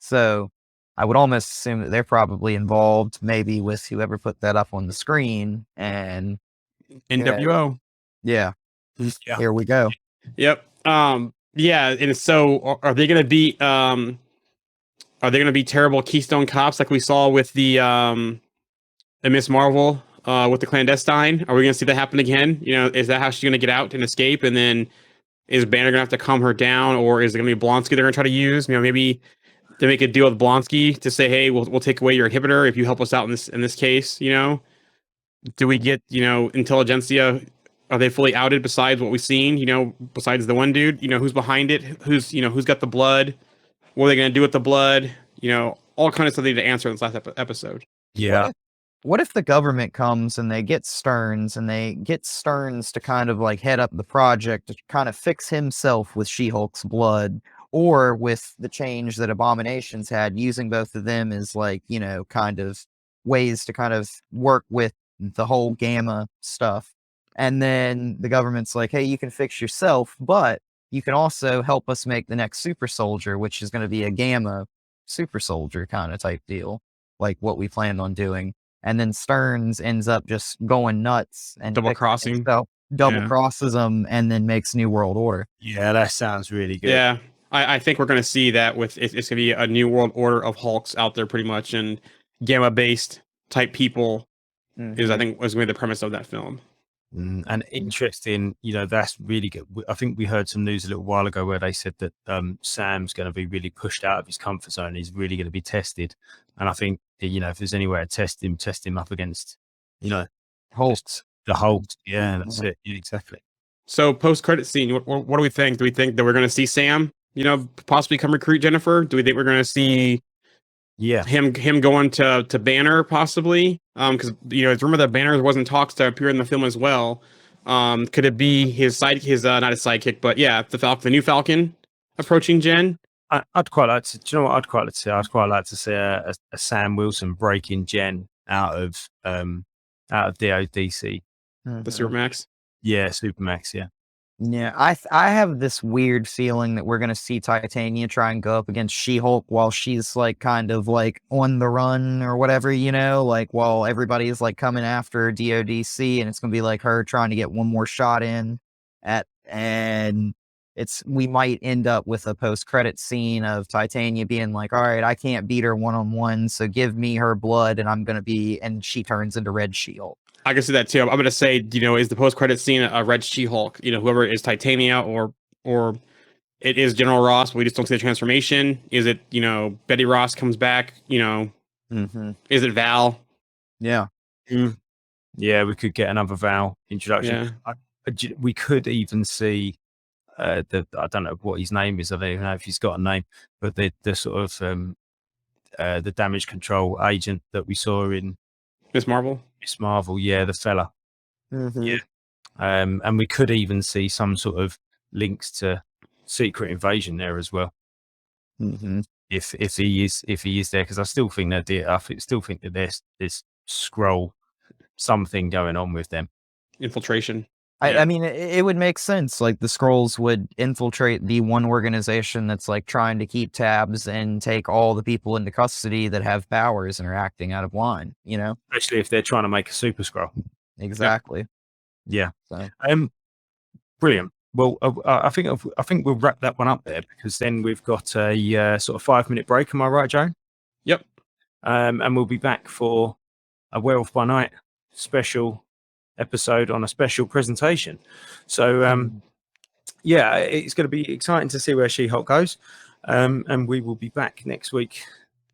So I would almost assume that they're probably involved, maybe with whoever put that up on the screen, and NWO. Yeah. Here we go. Yep. Yeah. And so are they going to be terrible Keystone Cops like we saw with the Miss Marvel with the clandestine? Are we going to see that happen again? Is that how she's going to get out and escape? And then is Banner going to have to calm her down, or is it going to be Blonsky they're going to try to use? Maybe they make a deal with Blonsky to say, hey, we'll take away your inhibitor if you help us out in this case. Do we get intelligentsia? Are they fully outed besides what we've seen? Besides the one dude, who's behind it, who's got the blood? What are they going to do with the blood? All kind of stuff they need to answer in this last episode. Yeah. What if the government comes and they get Stearns to kind of like head up the project to kind of fix himself with She-Hulk's blood, or with the change that Abomination's had, using both of them as like, kind of ways to kind of work with the whole Gamma stuff. And then the government's like, hey, you can fix yourself, but you can also help us make the next super soldier, which is going to be a Gamma super soldier kind of type deal, like what we planned on doing. And then Stearns ends up just going nuts and double crossing. double Yeah. crosses them, and then makes New World Order. Yeah, that sounds really good. Yeah, I think we're going to see that with it's going to be a new world order of Hulks out there, pretty much, and gamma based type people is I think was going to be the premise of that film. And interesting, that's really good. I think we heard some news a little while ago where they said that Sam's going to be really pushed out of his comfort zone. He's really going to be tested, and I think if there's any way to test him up against, Hulks. the Hulk. Yeah, that's it. Yeah, exactly. So post credit scene, what do we think? Do we think that we're going to see Sam, possibly come recruit Jennifer? Do we think we're going to see him going to Banner possibly? Because it's rumored that Banner was in talks to appear in the film as well. Could it be his not his sidekick, but the new Falcon approaching Jen? I'd quite like to. Do you know what I'd quite like to see? I'd quite like to see a Sam Wilson breaking Jen out of DODC. The Supermax. Yeah, Supermax. Yeah. Yeah, I have this weird feeling that we're gonna see Titania try and go up against She-Hulk while she's like kind of like on the run or whatever, like while everybody's like coming after DODC, and it's gonna be like her trying to get one more shot in and we might end up with a post-credit scene of Titania being like, all right, I can't beat her one-on-one, so give me her blood and she turns into Red She-Hulk. I can see that too. I'm going to say, is the post-credit scene a Red She-Hulk? Whoever is Titania or it is General Ross, but we just don't see the transformation. Is it, Betty Ross comes back? Is it Val? Yeah. Yeah, we could get another Val introduction. Yeah. We could even see I don't know what his name is. I don't even know if he's got a name, but the sort of the damage control agent that we saw in Miss Marvel, yeah, the fella. Yeah. And we could even see some sort of links to Secret Invasion there as well. If he is there, because I still think that there's Skrull something going on with them. Infiltration. I mean, it would make sense. Like the Skrulls would infiltrate the one organization that's like trying to keep tabs and take all the people into custody that have powers and are acting out of line. Especially if they're trying to make a Super Skrull. Exactly. Yeah. So. Brilliant. Well, I think we'll wrap that one up there, because then we've got a sort of 5-minute break. Am I right, Joe? Yep. And we'll be back for a Werewolf by Night special episode on a special presentation. So it's going to be exciting to see where She-Hulk goes, and we will be back next week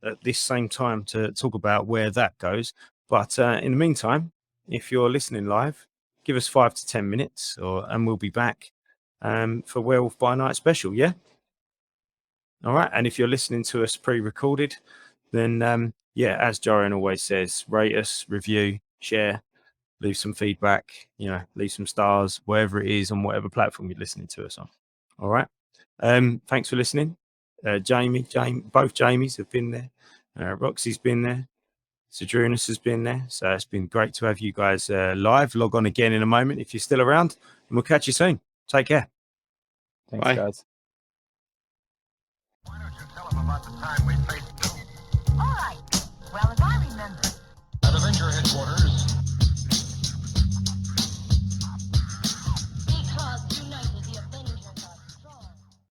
at this same time to talk about where that goes. But in the meantime, if you're listening live, give us 5 to 10 minutes and we'll be back for Werewolf by Night special. Yeah, all right. And if you're listening to us pre-recorded, then as Jorian always says, rate us, review, share, leave some feedback, leave some stars, wherever it is, on whatever platform you're listening to us on. All right. Thanks for listening. Jamie, both Jamies have been there. Roxy's been there. Sadrunas has been there. So it's been great to have you guys live. Log on again in a moment if you're still around, and we'll catch you soon. Take care. Thanks, Bye. guys. Why don't you tell them about the time we faced doom All right. Well, as I remember, at Avenger headquarters?